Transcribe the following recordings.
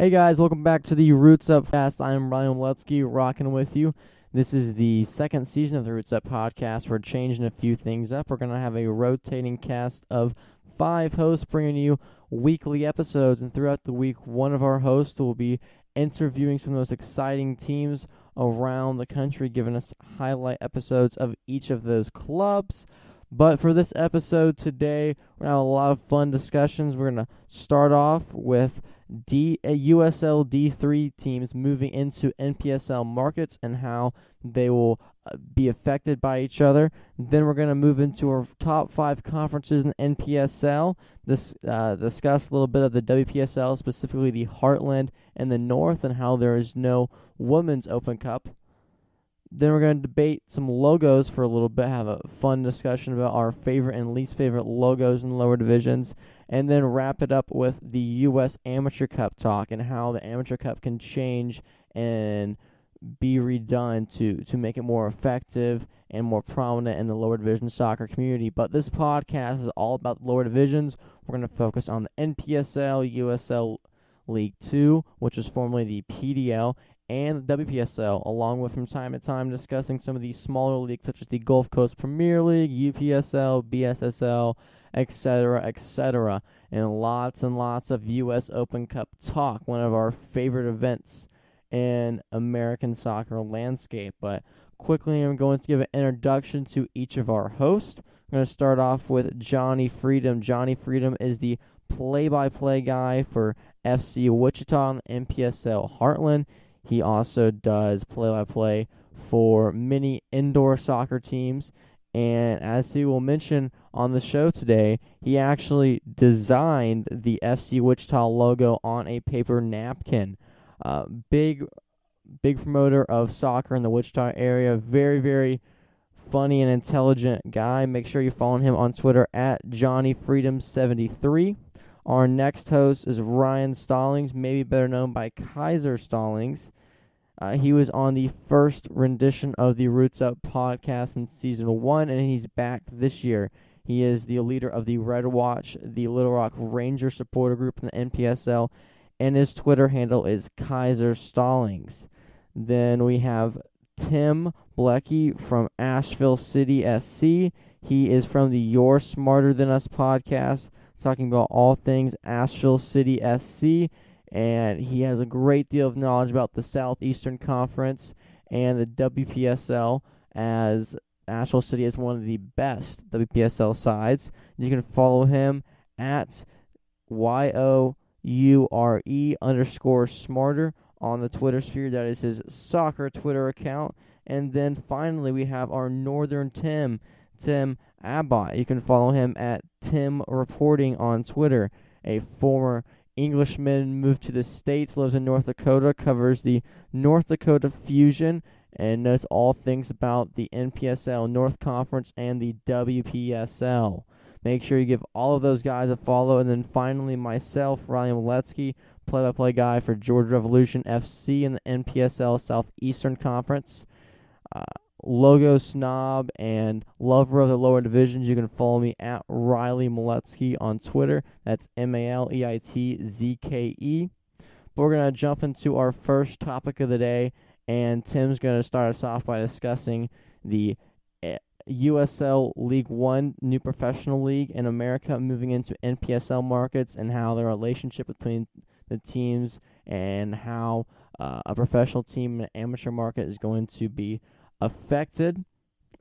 Hey guys, welcome back to the Roots Up Cast. I'm Ryan Lutsky, rocking with you. This is the second season of the Roots Up podcast. We're changing a few things up. We're going to have a rotating cast of 5 hosts bringing you weekly episodes, and throughout the week, one of our hosts will be interviewing some of those exciting teams around the country, giving us highlight episodes of each of those clubs. But for this episode today, we're going to have a lot of fun discussions. We're going to start off with USL D3 teams moving into NPSL markets and how they will be affected by each other. Then we're going to move into our top 5 conferences in NPSL, discuss a little bit of the WPSL, specifically the Heartland and the North, and how there is no Women's Open Cup. Then we're going to debate some logos for a little bit, have a fun discussion about our favorite and least favorite logos in the lower divisions, and then wrap it up with the U.S. Amateur Cup talk and how the Amateur Cup can change and be redone to make it more effective and more prominent in the lower division soccer community. But this podcast is all about the lower divisions. We're going to focus on the NPSL, USL League 2, which was formerly the PDL, and the WPSL, along with from time to time discussing some of these smaller leagues such as the Gulf Coast Premier League, UPSL, BSSL, etc., and lots of U.S. Open Cup talk, one of our favorite events in American soccer landscape. But quickly, I'm going to give an introduction to each of our hosts. I'm going to start off with Johnny Freedom. Johnny Freedom is the play-by-play guy for FC Wichita and the NPSL Heartland. He also does play-by-play for many indoor soccer teams, and as he will mention on the show today, he actually designed the FC Wichita logo on a paper napkin. Big promoter of soccer in the Wichita area. Very, very funny and intelligent guy. Make sure you follow him on Twitter at JohnnyFreedom73. Our next host is Ryan Stallings, maybe better known by Kaiser Stallings. He was on the first rendition of the Roots Up podcast in Season 1, and he's back this year. He is the leader of the Red Watch, the Little Rock Ranger supporter group in the NPSL, and his Twitter handle is Kaiser Stallings. Then we have Tim Blecky from Asheville City SC. He is from the You're Smarter Than Us podcast, talking about all things Asheville City SC, and he has a great deal of knowledge about the Southeastern Conference and the WPSL, as Asheville City is one of the best WPSL sides. You can follow him at YOURE_smarter on the Twitter sphere. That is his soccer Twitter account. And then finally we have our Northern Tim Abbott. You can follow him at Tim Reporting on Twitter. A former Englishman, moved to the States, lives in North Dakota, covers the North Dakota Fusion, and knows all things about the NPSL North Conference and the WPSL. Make sure you give all of those guys a follow. And then finally myself, Ryan Waletsky, play-by-play guy for Georgia Revolution FC in the NPSL Southeastern Conference. Logo snob and lover of the lower divisions. You can follow me at Riley Maletsky on Twitter. That's MALEITZKE. But we're going to jump into our first topic of the day, and Tim's going to start us off by discussing the USL League 1 new professional league in America moving into NPSL markets, and how the relationship between the teams and how a professional team in an amateur market is going to be affected,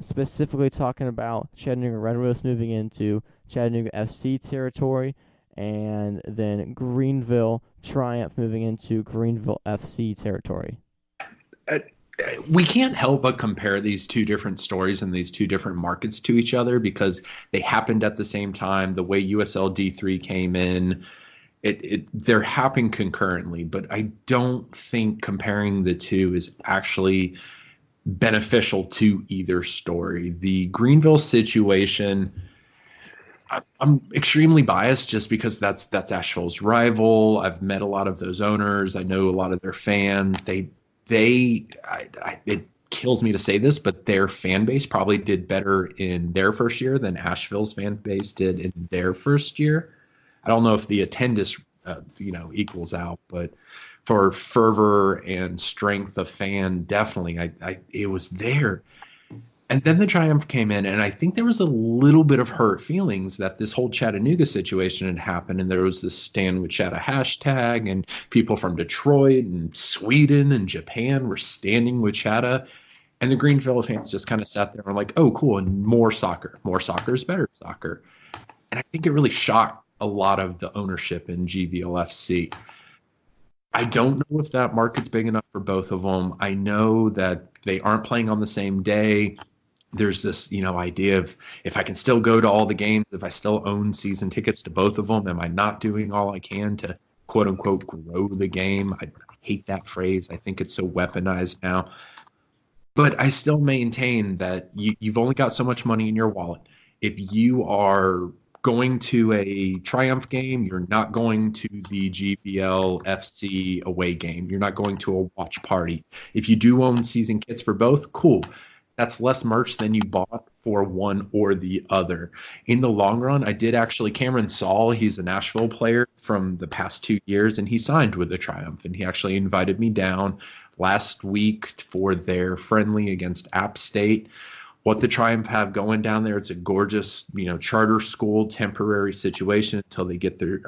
specifically talking about Chattanooga Red Wolves moving into Chattanooga FC territory, and then Greenville Triumph moving into Greenville FC territory. We can't help but compare these two different stories and these two different markets to each other because they happened at the same time. The way USL D3 came in, they're happening concurrently, but I don't think comparing the two is actually beneficial to either story. The Greenville situation, I'm extremely biased just because that's Asheville's rival. I've met a lot of those owners. I know a lot of their fans. It kills me to say this, but their fan base probably did better in their first year than Asheville's fan base did in their first year. I don't know if the attendance equals out. But for fervor and strength of fan, definitely, it was there. And then the Triumph came in, and I think there was a little bit of hurt feelings that this whole Chattanooga situation had happened, and there was this Stand with Chatta hashtag, and people from Detroit and Sweden and Japan were standing with Chatta, and the Greenville fans just kind of sat there and were like, oh, cool, and more soccer is better soccer. And I think it really shocked a lot of the ownership in GVLFC. I don't know if that market's big enough for both of them. I know that they aren't playing on the same day. There's this, idea of if I can still go to all the games, if I still own season tickets to both of them, am I not doing all I can to quote unquote grow the game? I hate that phrase. I think it's so weaponized now. But I still maintain that you've only got so much money in your wallet. If you are going to a Triumph game, you're not going to the GBL FC away game. You're not going to a watch party. If you do own season kits for both, cool. That's less merch than you bought for one or the other. In the long run, I did actually, Cameron Saul, he's a Nashville player from the past 2 years, and he signed with the Triumph, and he actually invited me down last week for their friendly against App State. What the Triumph have going down there, it's a gorgeous, charter school temporary situation until they get their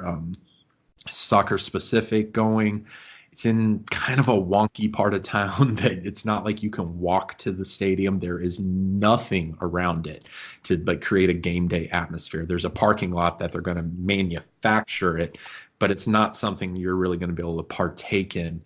soccer specific going. It's in kind of a wonky part of town that it's not like you can walk to the stadium. There is nothing around it to create a game day atmosphere. There's a parking lot that they're going to manufacture it, but it's not something you're really going to be able to partake in.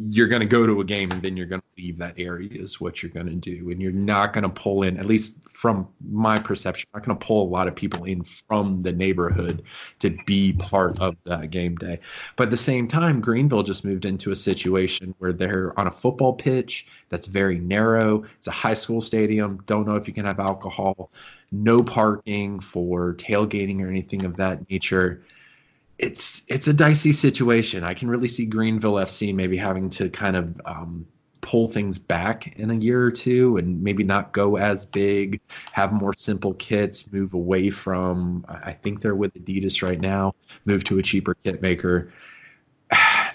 You're going to go to a game and then you're going to leave that area is what you're going to do. And you're not going to pull in, at least from my perception, not going to pull a lot of people in from the neighborhood to be part of that game day. But at the same time, Greenville just moved into a situation where they're on a football pitch that's very narrow. It's a high school stadium. Don't know if you can have alcohol, no parking for tailgating or anything of that nature. It's a dicey situation. I can really see Greenville FC maybe having to kind of pull things back in a year or two and maybe not go as big, have more simple kits, move away from, I think they're with Adidas right now, move to a cheaper kit maker.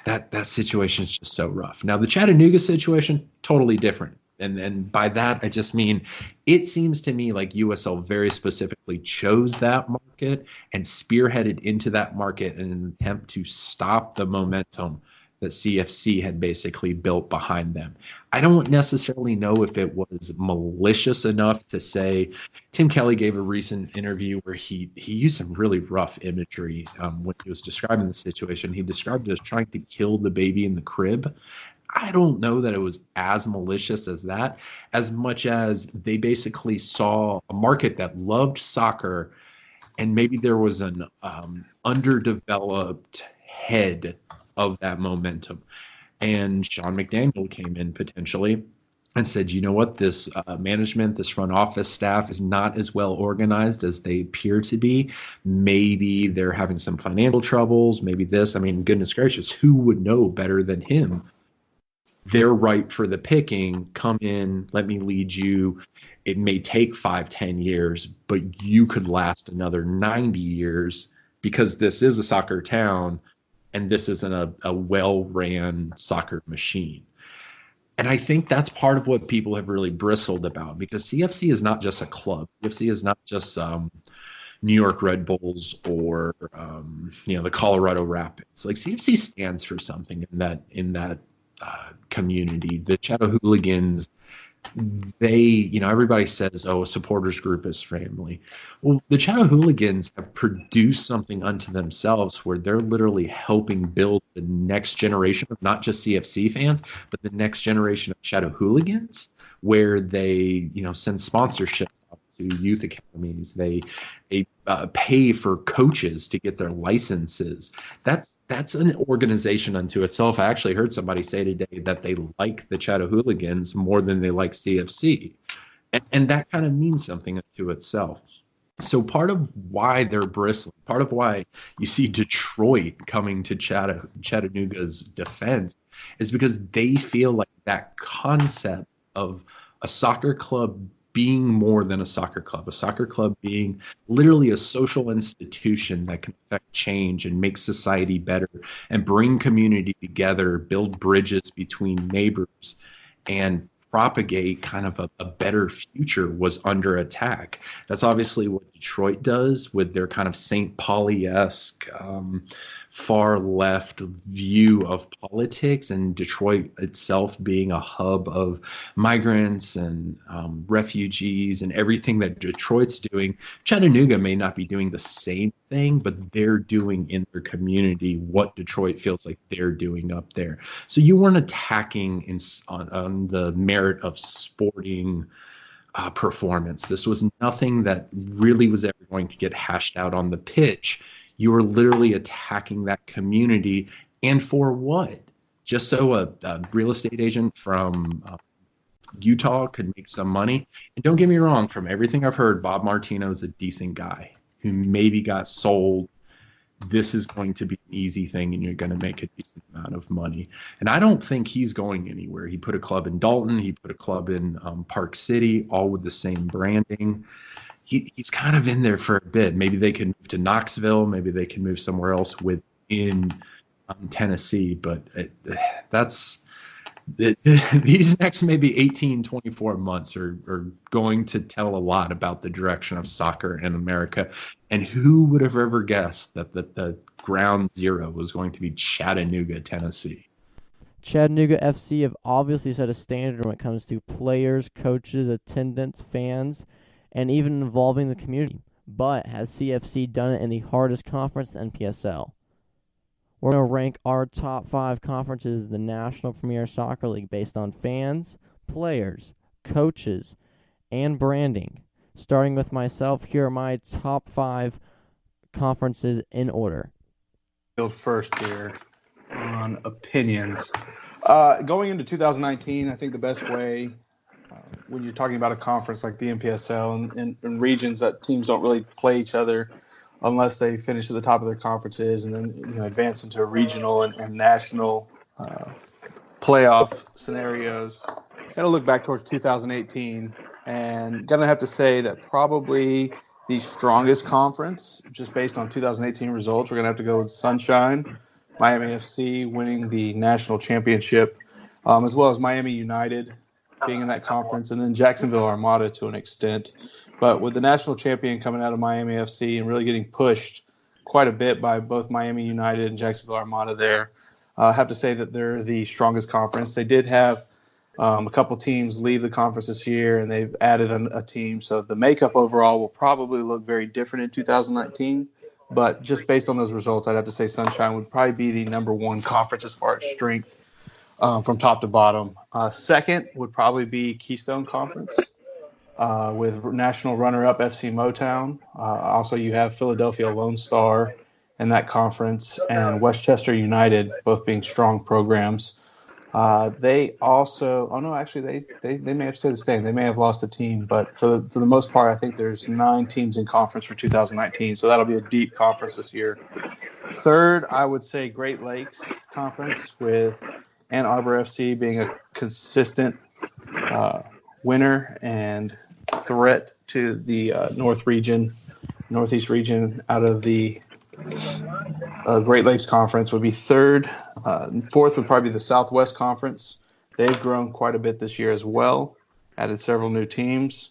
That situation is just so rough. Now, the Chattanooga situation, totally different. And by that, I just mean it seems to me like USL very specifically chose that market and spearheaded into that market in an attempt to stop the momentum that CFC had basically built behind them. I don't necessarily know if it was malicious enough to say. Tim Kelly gave a recent interview where he used some really rough imagery when he was describing the situation. He described it as trying to kill the baby in the crib. I don't know that it was as malicious as that, as much as they basically saw a market that loved soccer, and maybe there was an underdeveloped head of that momentum. And Sean McDaniel came in potentially and said, you know what, this management, this front office staff is not as well organized as they appear to be. Maybe they're having some financial troubles. Maybe this, goodness gracious, who would know better than him? They're ripe for the picking. Come in, let me lead you. It may take 5-10 years, but you could last another 90 years because this is a soccer town and this isn't a well-ran soccer machine. And I think that's part of what people have really bristled about, because CFC is not just a club. CFC is not just New York Red Bulls or the Colorado Rapids. Like, CFC stands for something in that community. The Chatta Hooligans, they, everybody says, a supporters group is family. Well, the Chatta Hooligans have produced something unto themselves where they're literally helping build the next generation of not just CFC fans, but the next generation of Chatta Hooligans, where they, send sponsorships out to youth academies. They pay for coaches to get their licenses. That's an organization unto itself. I actually heard somebody say today that they like the Chatta Hooligans more than they like CFC. And that kind of means something unto itself. So part of why they're bristling, part of why you see Detroit coming to Chattanooga's defense is because they feel like that concept of a soccer club being more than a soccer club being literally a social institution that can affect change and make society better and bring community together, build bridges between neighbors, and propagate kind of a better future was under attack. That's obviously what Detroit does with their kind of St. Pauli-esque far left view of politics, and Detroit itself being a hub of migrants and refugees and everything that Detroit's doing. Chattanooga may not be doing the same thing, but they're doing in their community what Detroit feels like they're doing up there. So you weren't attacking on the merit of sporting performance. This was nothing that really was ever going to get hashed out on the pitch. You were literally attacking that community. And for what? Just so a real estate agent from Utah could make some money. And don't get me wrong, from everything I've heard, Bob Martino is a decent guy who maybe got sold. This is going to be an easy thing and you're going to make a decent amount of money. And I don't think he's going anywhere. He put a club in Dalton. He put a club in Park City, all with the same branding. He's kind of in there for a bit. Maybe they can move to Knoxville. Maybe they can move somewhere else within Tennessee. But these next maybe 18, 24 months are going to tell a lot about the direction of soccer in America. And who would have ever guessed that the ground zero was going to be Chattanooga, Tennessee? Chattanooga FC have obviously set a standard when it comes to players, coaches, attendance, fans, and even involving the community. But has CFC done it in the hardest conference, the NPSL? We're going to rank our top 5 conferences in the National Premier Soccer League based on fans, players, coaches, and branding. Starting with myself, here are my top 5 conferences in order. First here on opinions. Going into 2019, I think the best way when you're talking about a conference like the NPSL and regions that teams don't really play each other unless they finish at the top of their conferences and then advance into regional and national playoff scenarios. Got to look back towards 2018 and going to have to say that probably the strongest conference, just based on 2018 results, we're going to have to go with Sunshine, Miami FC winning the national championship, as well as Miami United being in that conference, and then Jacksonville Armada to an extent. But with the national champion coming out of Miami FC and really getting pushed quite a bit by both Miami United and Jacksonville Armada there, I have to say that they're the strongest conference. They did have a couple teams leave the conference this year, and they've added a team. So the makeup overall will probably look very different in 2019. But just based on those results, I'd have to say Sunshine would probably be the number one conference as far as strength from top to bottom. Second would probably be Keystone Conference with national runner-up FC Motown. Also, you have Philadelphia Lone Star in that conference and Westchester United, both being strong programs. They also, they may have stayed the same. They may have lost a team, but for the most part, I think there's 9 teams in conference for 2019. So that'll be a deep conference this year. Third, I would say Great Lakes Conference with Ann Arbor FC being a consistent winner and threat to the Northeast region out of the Great Lakes Conference would be third. Fourth would probably be the Southwest Conference. They've grown quite a bit this year as well, added several new teams.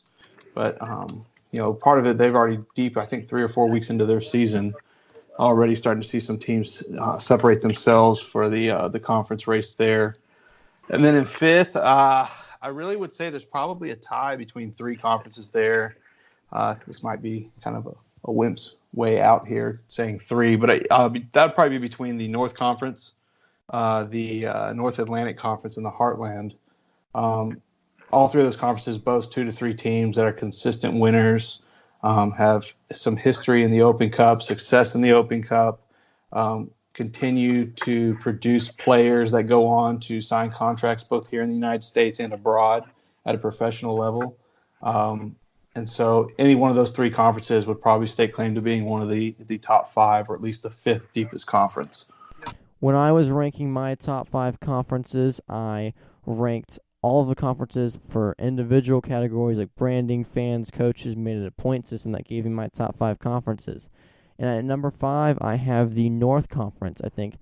But, part of it, they've already I think 3 or 4 weeks into their season, already starting to see some teams separate themselves for the conference race there. And then in fifth, I really would say there's probably a tie between 3 conferences there. This might be kind of a wimp's way out here saying 3, but that would probably be between the North Conference, the North Atlantic Conference, and the Heartland. All 3 of those conferences boast 2 to 3 teams that are consistent winners, have some history in the Open Cup, success in the Open Cup, continue to produce players that go on to sign contracts both here in the United States and abroad at a professional level. And so any one of those 3 conferences would probably stake claim to being one of the top 5 or at least the 5th deepest conference. When I was ranking my top 5 conferences, I ranked all of the conferences for individual categories like branding, fans, coaches made it a point system that gave me my top 5 conferences. And at number 5, I have the North Conference. I think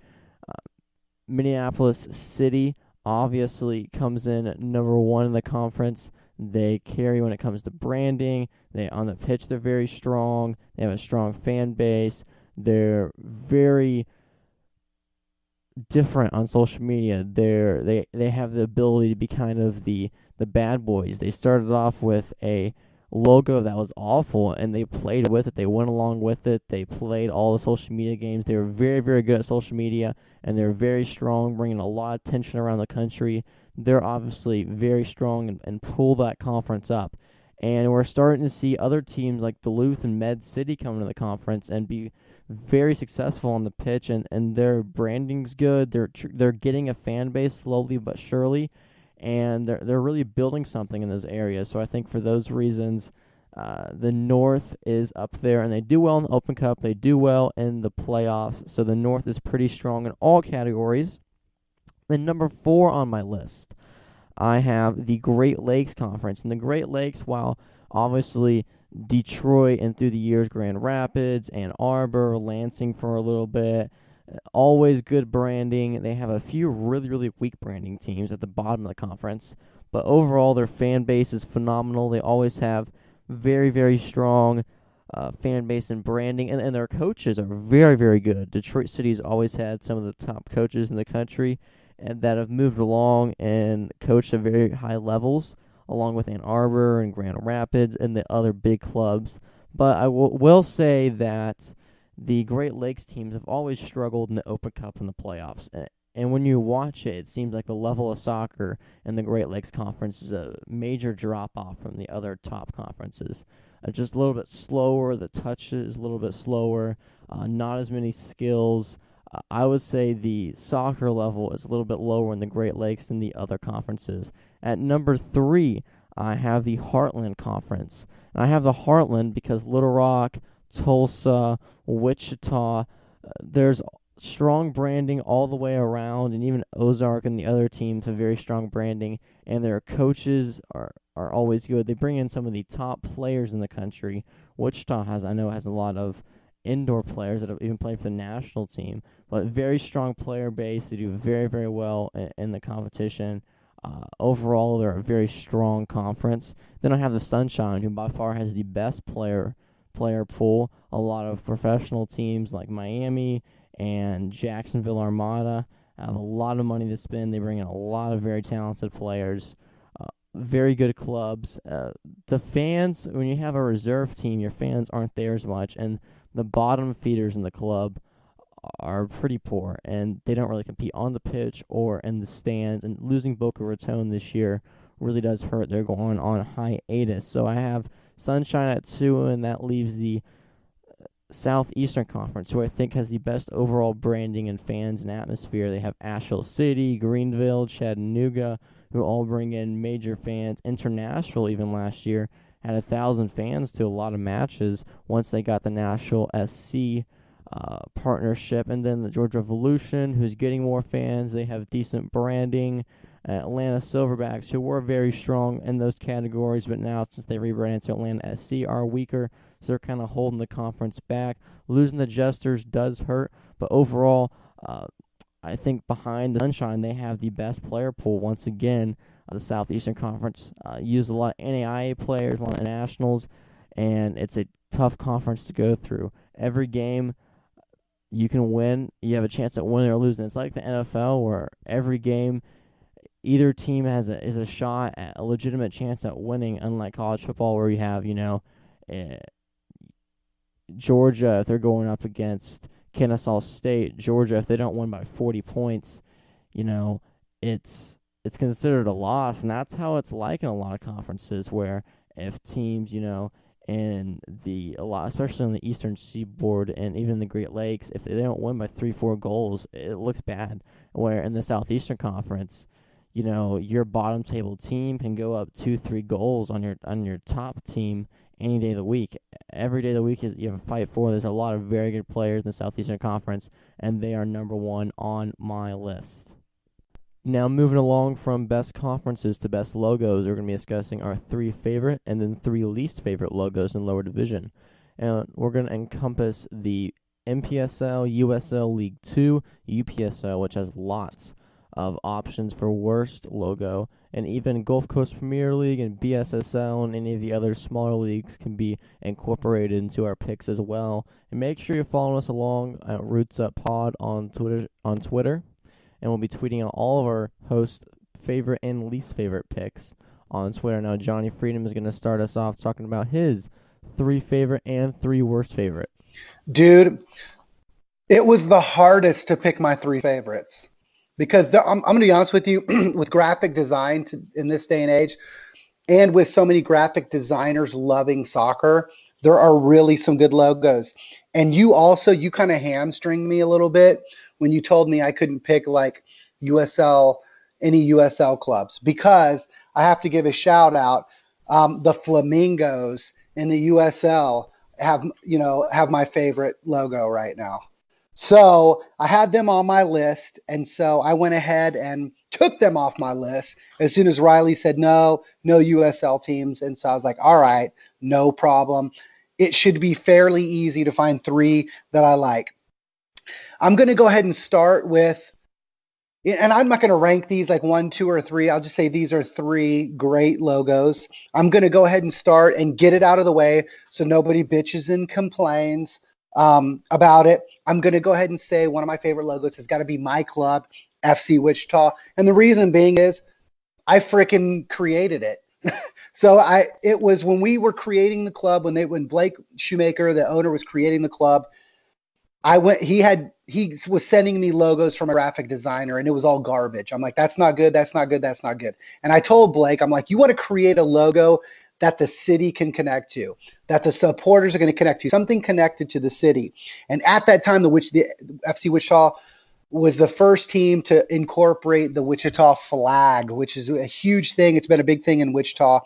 Minneapolis City obviously comes in at number 1 in the conference. They carry when it comes to branding. They on the pitch they're very strong. They have a strong fan base. They're very different on social media. They have the ability to be kind of the bad boys. They started off with a logo that was awful, and they played with it. They went along with it. They played all the social media games. They were very, very good at social media, and they're very strong, bringing a lot of attention around the country. They're obviously very strong and pull that conference up. And we're starting to see other teams like Duluth and Med City come to the conference and be very successful on the pitch, and their branding's good. They're getting a fan base slowly but surely, and they're really building something in those areas. So I think for those reasons, the North is up there, and they do well in the Open Cup. They do well in the playoffs. So the North is pretty strong in all categories. Then number 4 on my list, I have the Great Lakes Conference. And the Great Lakes, while obviously Detroit and through the years Grand Rapids, Ann Arbor, Lansing for a little bit, always good branding. They have a few really, really weak branding teams at the bottom of the conference. But overall, their fan base is phenomenal. They always have very, very strong fan base and branding. And their coaches are very, very good. Detroit City's always had some of the top coaches in the country and that have moved along and coached at very high levels, along with Ann Arbor and Grand Rapids and the other big clubs. But I will say that the Great Lakes teams have always struggled in the Open Cup and the playoffs. And when you watch it, it seems like the level of soccer in the Great Lakes Conference is a major drop-off from the other top conferences. Just a little bit slower, the touch is a little bit slower, not as many skills. I would say the soccer level is a little bit lower in the Great Lakes than the other conferences. At number 3, I have the Heartland Conference. And I have the Heartland because Little Rock, Tulsa, Wichita, there's strong branding all the way around, and even Ozark and the other teams have very strong branding, and their coaches are always good. They bring in some of the top players in the country. Wichita has a lot of indoor players that have even played for the national team, but very strong player base. They do very, very well in the competition. Overall, they're a very strong conference. Then I have the Sunshine, who by far has the best player pool. A lot of professional teams like Miami and Jacksonville Armada have a lot of money to spend. They bring in a lot of very talented players. Very good clubs. The fans, when you have a reserve team, your fans aren't there as much, and the bottom feeders in the club are pretty poor, and they don't really compete on the pitch or in the stands. And losing Boca Raton this year really does hurt. They're going on hiatus. So I have Sunshine at 2, and that leaves the Southeastern Conference, who I think has the best overall branding and fans and atmosphere. They have Asheville City, Greenville, Chattanooga, who all bring in major fans. International, even last year, had 1,000 fans to a lot of matches once they got the Nashville SC partnership. And then the Georgia Revolution, who's getting more fans. They have decent branding. Atlanta Silverbacks, who were very strong in those categories, but now since they rebranded to Atlanta SC, are weaker, so they're kind of holding the conference back. Losing the Jesters does hurt, but overall, I think behind the Sunshine, they have the best player pool. Once again, the Southeastern Conference used a lot of NAIA players, a lot of nationals, and it's a tough conference to go through. Every game you can win, you have a chance at winning or losing. It's like the NFL, where every game either team is a shot at a legitimate chance at winning, unlike college football, where you have, Georgia, if they're going up against Kennesaw State, Georgia, if they don't win by 40 points, it's considered a loss. And that's how it's like in a lot of conferences, where if teams, especially on the Eastern Seaboard and even the Great Lakes, if they don't win by 3-4 goals, it looks bad. Where in the Southeastern Conference, your bottom table team can go up 2-3 goals on your top team any day of the week. Every day of the week you have a fight for. There's a lot of very good players in the Southeastern Conference, and they are number 1 on my list. Now, moving along from best conferences to best logos, we're going to be discussing our 3 favorite and then 3 least favorite logos in lower division. And we're going to encompass the NPSL, USL League 2, UPSL, which has lots of options for worst logo, and even Gulf Coast Premier League and BSSL and any of the other smaller leagues can be incorporated into our picks as well. And make sure you're following us along at Roots Up Pod on Twitter. And we'll be tweeting out all of our hosts' favorite and least favorite picks on Twitter. Now, Johnny Freedom is going to start us off talking about his 3 favorite and 3 worst favorite. Dude, it was the hardest to pick my 3 favorites because I'm going to be honest with you, with graphic design in this day and age, and with so many graphic designers loving soccer, there are really some good logos. And you kind of hamstringed me a little bit when you told me I couldn't pick like any USL clubs, because I have to give a shout out. The Flamingos in the USL have my favorite logo right now. So I had them on my list, and so I went ahead and took them off my list as soon as Riley said no USL teams. And so I was like, all right, no problem. It should be fairly easy to find 3 that I like. I'm going to go ahead and start with, and I'm not going to rank these like 1, 2, or 3. I'll just say these are 3 great logos. I'm going to go ahead and start and get it out of the way so nobody bitches and complains about it. I'm going to go ahead and say one of my favorite logos has got to be my club, FC Wichita. And the reason being is I freaking created it. So it was when we were creating the club, when Blake Shoemaker, the owner, was creating the club, he was sending me logos from a graphic designer, and it was all garbage. I'm like, that's not good. That's not good. That's not good. And I told Blake, I'm like, you want to create a logo that the city can connect to, that the supporters are going to connect to, something connected to the city. And at that time, the FC Wichita was the first team to incorporate the Wichita flag, which is a huge thing. It's been a big thing in Wichita.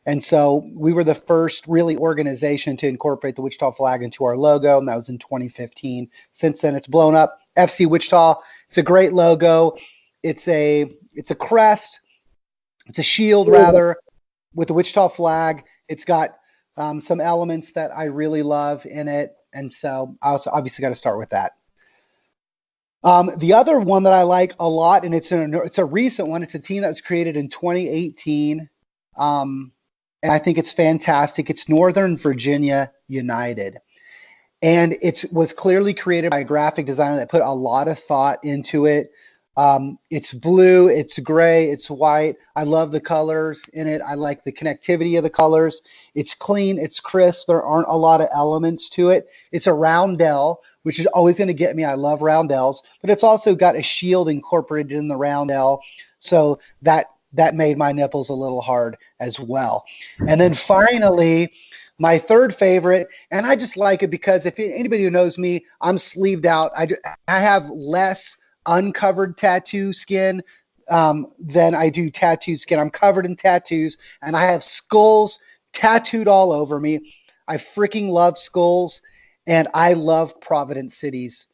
And so we were the first really organization to incorporate the Wichita flag into our logo, and that was in 2015. Since then, it's blown up. FC Wichita, it's a great logo. It's a crest. It's a shield, rather, with the Wichita flag. It's got some elements that I really love in it, and so I also obviously got to start with that. The other one that I like a lot, and it's a recent one. It's a team that was created in 2018. And I think it's fantastic. It's Northern Virginia United. And it was clearly created by a graphic designer that put a lot of thought into it. It's blue, it's gray, it's white. I love the colors in it. I like the connectivity of the colors. It's clean, it's crisp. There aren't a lot of elements to it. It's a roundel, which is always going to get me. I love roundels. But it's also got a shield incorporated in the roundel. So that made my nipples a little hard as well. And then finally, my 3rd favorite, and I just like it because if anybody who knows me, I'm sleeved out. I have less uncovered tattoo skin than I do tattooed skin. I'm covered in tattoos, and I have skulls tattooed all over me. I freaking love skulls, and I love Providence City's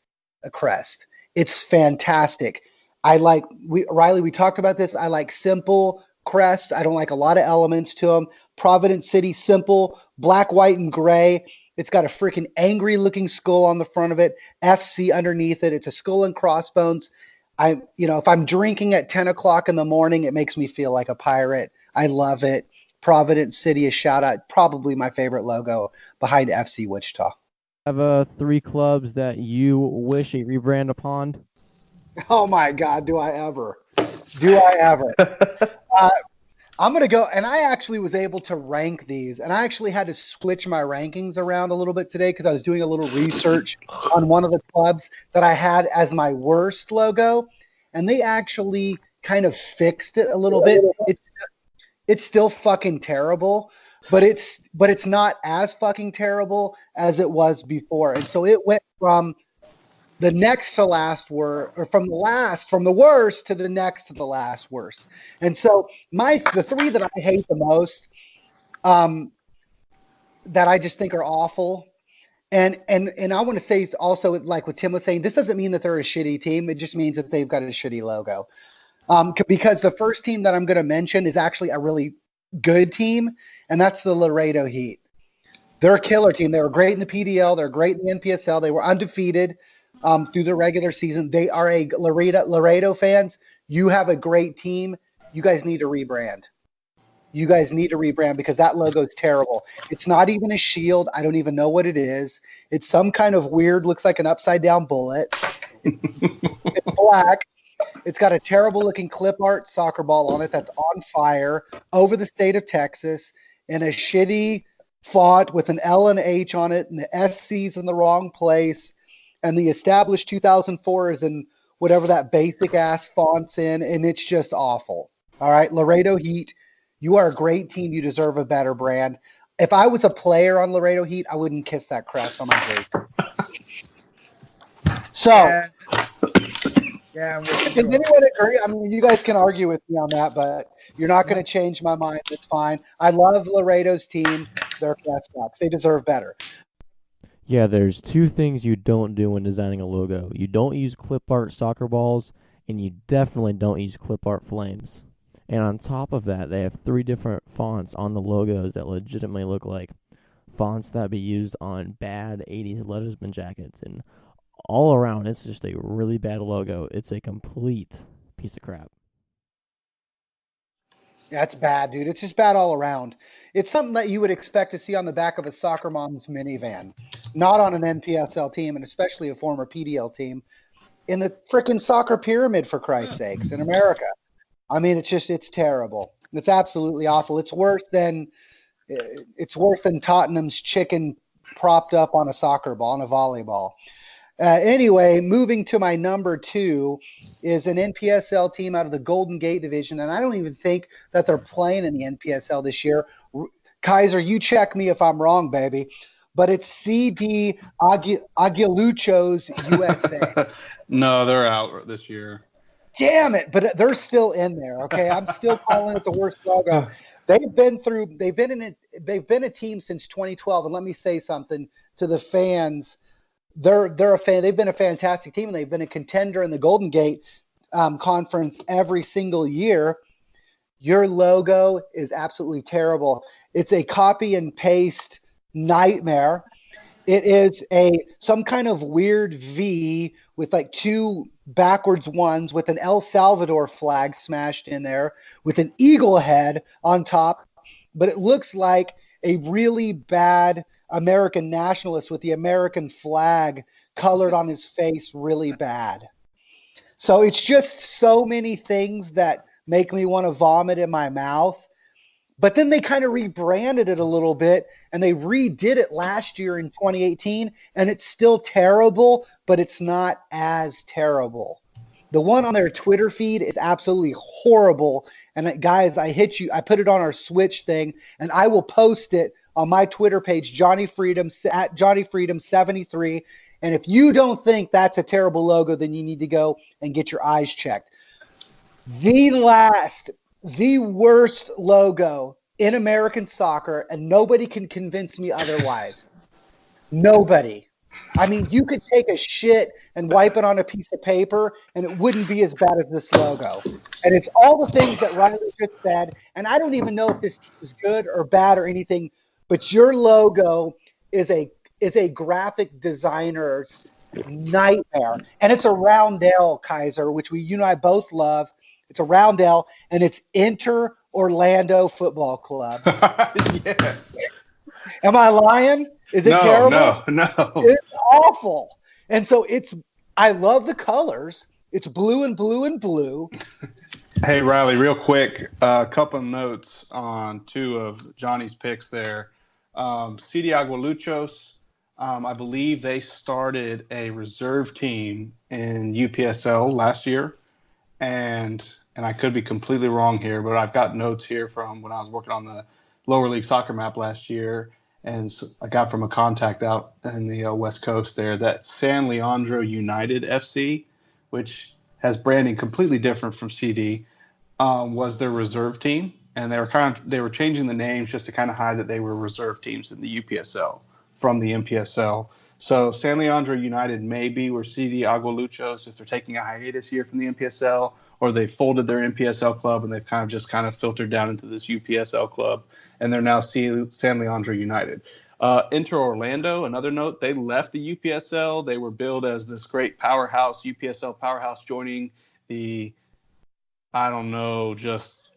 crest. It's fantastic. Riley, we talked about this. I like simple crests. I don't like a lot of elements to them. Providence City, simple, black, white, and gray. It's got a freaking angry looking skull on the front of it. FC underneath it. It's a skull and crossbones. If I'm drinking at 10 o'clock in the morning, it makes me feel like a pirate. I love it. Providence City, a shout out. Probably my favorite logo behind FC Wichita. Have 3 clubs that you wish a rebrand upon? Oh my God, do I ever? I'm going to go, and I actually was able to rank these, and I actually had to switch my rankings around a little bit today because I was doing a little research on one of the clubs that I had as my worst logo, and they actually kind of fixed it a little bit. It's still fucking terrible, but it's not as fucking terrible as it was before. And so it went from the next to last worst, or from the worst to the next to the last worst. And so the 3 that I hate the most, that I just think are awful. And I want to say also, like what Tim was saying, this doesn't mean that they're a shitty team. It just means that they've got a shitty logo. Because the first team that I'm going to mention is actually a really good team, and that's the Laredo Heat. They're a killer team. They were great in the PDL. They're great in the NPSL. They were undefeated through the regular season. They are a Laredo fans. You have a great team. You guys need to rebrand. You guys need to rebrand because that logo is terrible. It's not even a shield. I don't even know what it is. It's some kind of weird, looks like an upside down bullet. It's black. It's got a terrible looking clip art soccer ball on it that's on fire over the state of Texas in a shitty font with an L and H on it, and the SC's in the wrong place, and the established 2004 is in whatever that basic ass font's in, and it's just awful. All right, Laredo Heat, you are a great team. You deserve a better brand. If I was a player on Laredo Heat, I wouldn't kiss that crest on my jersey. So, yeah, does anyone agree? I mean, you guys can argue with me on that, but you're not going to change my mind. It's fine. I love Laredo's team. They're best bucks. They deserve better. Yeah, there's two things you don't do when designing a logo. You don't use clip art soccer balls, and you definitely don't use clip art flames. And on top of that, they have 3 different fonts on the logos that legitimately look like fonts that be used on bad 80s Lettersman jackets. And all around, it's just a really bad logo. It's a complete piece of crap. That's bad, dude. It's just bad all around. It's something that you would expect to see on the back of a soccer mom's minivan, not on an NPSL team, and especially a former PDL team in the freaking soccer pyramid, for Christ's sakes, in America. I mean, it's terrible. It's absolutely awful. It's worse than Tottenham's chicken propped up on a soccer ball, on a volleyball. Anyway, moving to my number 2 is an NPSL team out of the Golden Gate division, and I don't even think that they're playing in the NPSL this year. Kaiser, you check me if I'm wrong, baby, but it's CD Aguiluchos USA. No, they're out this year. Damn it, but they're still in there, okay? I'm still calling it the worst logo. They've been a team since 2012, and let me say something to the fans. They're a fan. They've been a fantastic team, and they've been a contender in the Golden Gate Conference every single year. Your logo is absolutely terrible. It's a copy and paste nightmare. It is some kind of weird V with like 2 backwards ones with an El Salvador flag smashed in there with an eagle head on top, but it looks like a really bad American nationalist with the American flag colored on his face really bad. So it's just so many things that make me want to vomit in my mouth. But then they kind of rebranded it a little bit, and they redid it last year in 2018, and it's still terrible, but it's not as terrible. The one on their Twitter feed is absolutely horrible. And guys, I put it on our Switch thing, and I will post it on my Twitter page, Johnny Freedom, at Johnny Freedom 73. And if you don't think that's a terrible logo, then you need to go and get your eyes checked. The worst logo in American soccer, and nobody can convince me otherwise. Nobody. I mean, you could take a shit and wipe it on a piece of paper, and it wouldn't be as bad as this logo. And it's all the things that Riley just said, and I don't even know if this team is good or bad or anything, but your logo is a graphic designer's nightmare. And it's a roundel, Kaiser, which you and I both love. It's a roundel, and it's Inter Orlando Football Club. Yes. Am I lying? Is it terrible? No. It's awful. And so I love the colors. It's blue and blue and blue. Hey, Riley, real quick, a couple of notes on 2 of Johnny's picks there. CD Aguiluchos, I believe they started a reserve team in UPSL last year. And I could be completely wrong here, but I've got notes here from when I was working on the lower league soccer map last year. And so I got from a contact out in the West Coast there that San Leandro United FC, which has branding completely different from CD, was their reserve team. And they were changing the names just to kind of hide that they were reserve teams in the UPSL from the NPSL. So San Leandro United may be where CD Agualuchos, if they're taking a hiatus here from the NPSL, or they folded their NPSL club and they've kind of filtered down into this UPSL club, and they're now San Leandro United. Inter Orlando, another note, they left the UPSL. They were billed as this great powerhouse, UPSL powerhouse, joining the, I don't know, just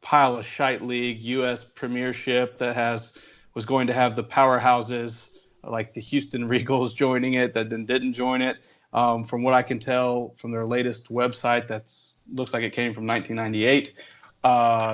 pile of shite league, U.S. Premiership that was going to have the powerhouses like the Houston Regals joining it that then didn't join it. From what I can tell from their latest website, looks like it came from 1998.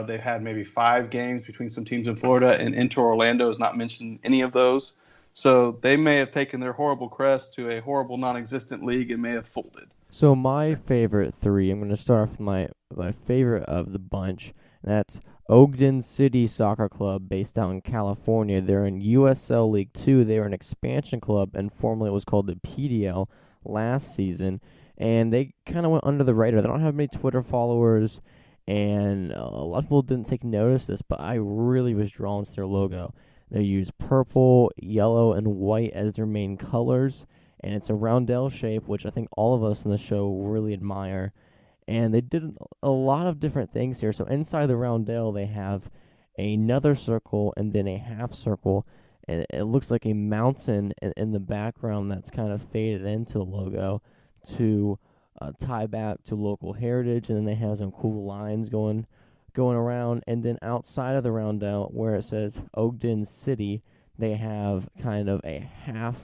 They've had maybe 5 games between some teams in Florida, and Inter Orlando has not mentioned any of those. So they may have taken their horrible crest to a horrible non-existent league and may have folded. So my favorite 3, I'm going to start off with my favorite of the bunch. That's Ogden City Soccer Club, based out in California. They're in USL League 2. They were an expansion club, and formerly it was called the PDL last season. And they kind of went under the radar. They don't have many Twitter followers, and a lot of people didn't take notice of this, but I really was drawn to their logo. They use purple, yellow, and white as their main colors, and it's a roundel shape, which I think all of us in the show really admire. And they did a lot of different things here. So inside the roundel, they have another circle and then a half circle. And it looks like a mountain in the background that's kind of faded into the logo to tie back to local heritage. And then they have some cool lines going around. And then outside of the roundel, where it says Ogden City, they have kind of a half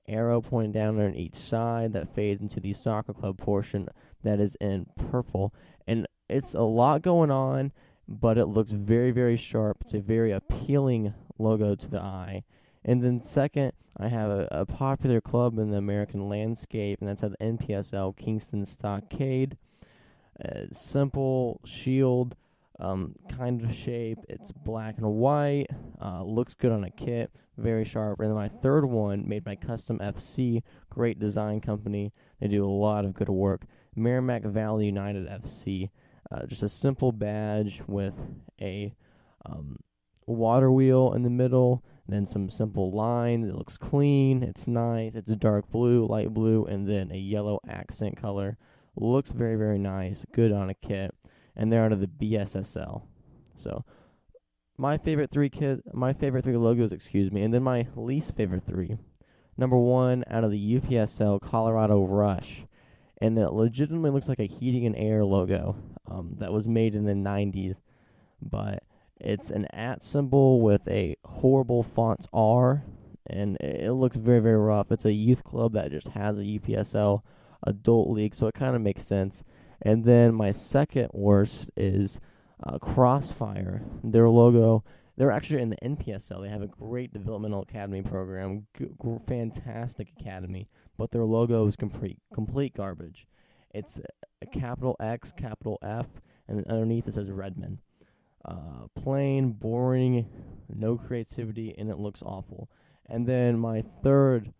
arrow pointing down there on each side that fades into the soccer club portion that is in purple. And it's a lot going on, but it looks very, very sharp. It's a very appealing logo to the eye. And then second, I have a popular club in the American landscape, and that's at the NPSL, Kingston Stockade. Simple shield kind of shape. It's black and white. Looks good on a kit. Very sharp. And then my third one, made by Custom FC, great design company. They do a lot of good work. Merrimack Valley United FC. Just a simple badge with a water wheel in the middle, then some simple lines. It looks clean. It's nice. It's dark blue, light blue, and then a yellow accent color. Looks very, very nice. Good on a kit. And they're out of the BSSL. So my favorite 3 logos, and then my least favorite 3. Number 1, out of the UPSL, Colorado Rush. And it legitimately looks like a heating and air logo that was made in the 90s. But it's an @ symbol with a horrible font R, and it looks very, very rough. It's a youth club that just has a UPSL adult league, so it kind of makes sense. And then my second worst is Crossfire. Their logo, they're actually in the NPSL. They have a great developmental academy program, fantastic academy, but their logo is complete garbage. It's a capital X, capital F, and underneath it says Redmond. Plain, boring, no creativity, and it looks awful. And then my third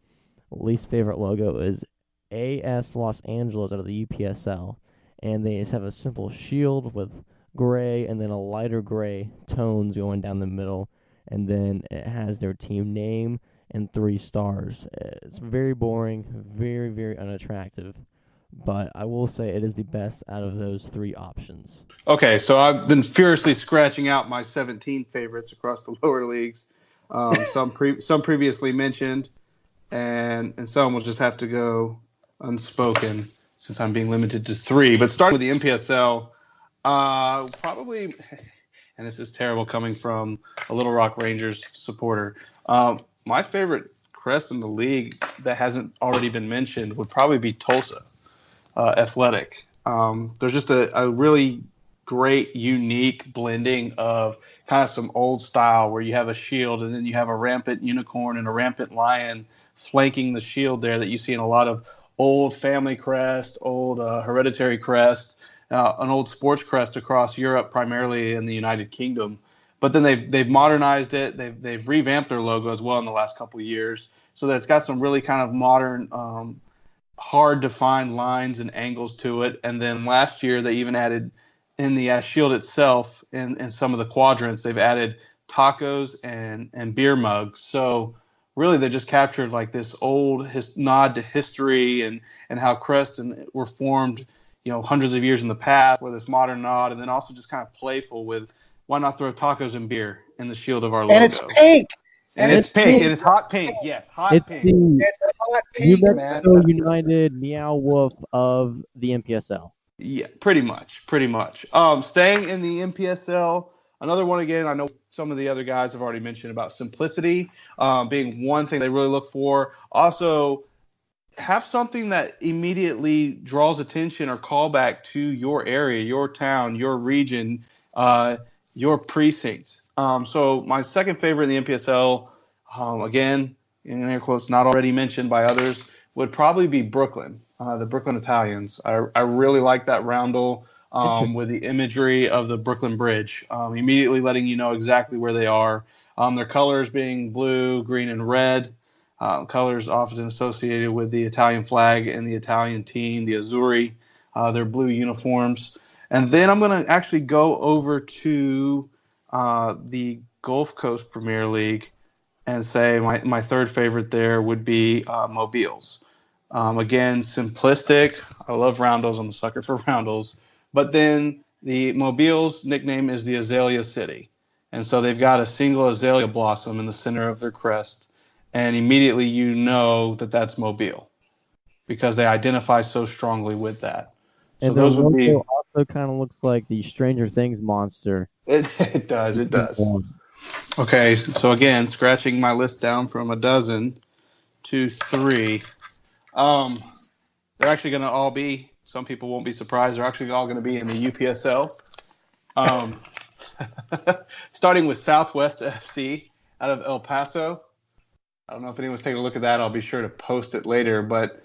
least favorite logo is AS Los Angeles out of the UPSL. And they just have a simple shield with gray and then a lighter gray tones going down the middle. And then it has their team name and 3 stars. It's very boring, very, very unattractive. But I will say it is the best out of those 3 options. Okay, so I've been furiously scratching out my 17 favorites across the lower leagues. Some previously mentioned, and some will just have to go unspoken since I'm being limited to 3. But starting with the NPSL, probably, and this is terrible coming from a Little Rock Rangers supporter, my favorite crest in the league that hasn't already been mentioned would probably be Tulsa Athletic. There's just a really great, unique blending of kind of some old style where you have a shield and then you have a rampant unicorn and a rampant lion flanking the shield there that you see in a lot of old family crest, old hereditary crest, an old sports crest across Europe, primarily in the United Kingdom. But then they've modernized it. They've revamped their logo as well in the last couple of years, so that it's got some really kind of modern, hard to find lines and angles to it. And then last year they even added in the shield itself, in some of the quadrants, they've added tacos and beer mugs. So really they just captured like this old nod to history and how crests were formed, hundreds of years in the past, with this modern nod, and then also just kind of playful with why not throw tacos and beer in the shield of our logo. And it's pink. And it's pink. And it's hot pink. Yes, hot pink. It's hot pink, New man. Mexico United Meow Wolf of the NPSL. Yeah, pretty much. Staying in the NPSL, another one again, I know some of the other guys have already mentioned about simplicity being one thing they really look for. Also, have something that immediately draws attention or callback to your area, your town, your region, your precinct. So my second favorite in the NPSL, again, in air quotes, not already mentioned by others, would probably be Brooklyn, the Brooklyn Italians. I really like that roundel with the imagery of the Brooklyn Bridge, immediately letting you know exactly where they are. Their colors being blue, green, and red. Colors often associated with the Italian flag and the Italian team, the Azzurri, their blue uniforms. And then I'm going to actually go over to the Gulf Coast Premier League and say my third favorite there would be Mobiles. Again, simplistic. I love roundels. I'm a sucker for roundels. But then the Mobiles nickname is the Azalea City. And so they've got a single azalea blossom in the center of their crest. And immediately you know that that's Mobile because they identify so strongly with that. And so those would be. Also kind of looks like the Stranger Things monster. It does. Okay, so again, scratching my list down from a dozen to 3. They're actually going to all be. Some people won't be surprised. They're actually all going to be in the UPSL. Starting with Southwest FC out of El Paso. I don't know if anyone's taking a look at that. I'll be sure to post it later. But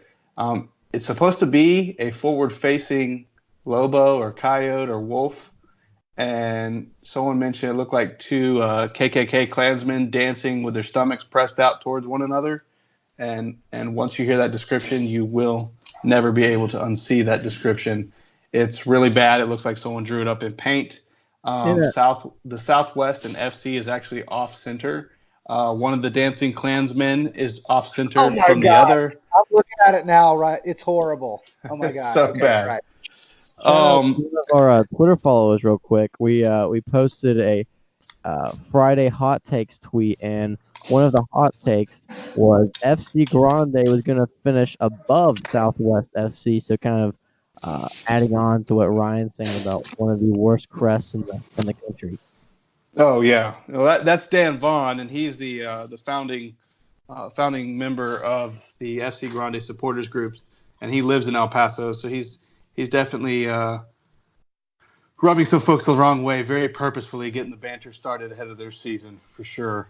it's supposed to be a forward-facing Lobo or Coyote or Wolf. And someone mentioned it looked like 2 KKK Klansmen dancing with their stomachs pressed out towards one another. And once you hear that description, you will never be able to unsee that description. It's really bad. It looks like someone drew it up in paint. The Southwest and FC is actually off-center. One of the dancing Klansmen is off-center from the other. I'm looking at it now, right? It's horrible. Oh, my God. So bad. Right. Our Twitter followers real quick. We posted a Friday hot takes tweet, and one of the hot takes was FC Grande was going to finish above Southwest FC, so kind of adding on to what Ryan's saying about one of the worst crests in the country. Oh yeah, well, that's Dan Vaughn, and he's the founding member of the FC Grande supporters groups, and he lives in El Paso, so he's definitely rubbing some folks the wrong way, very purposefully getting the banter started ahead of their season for sure.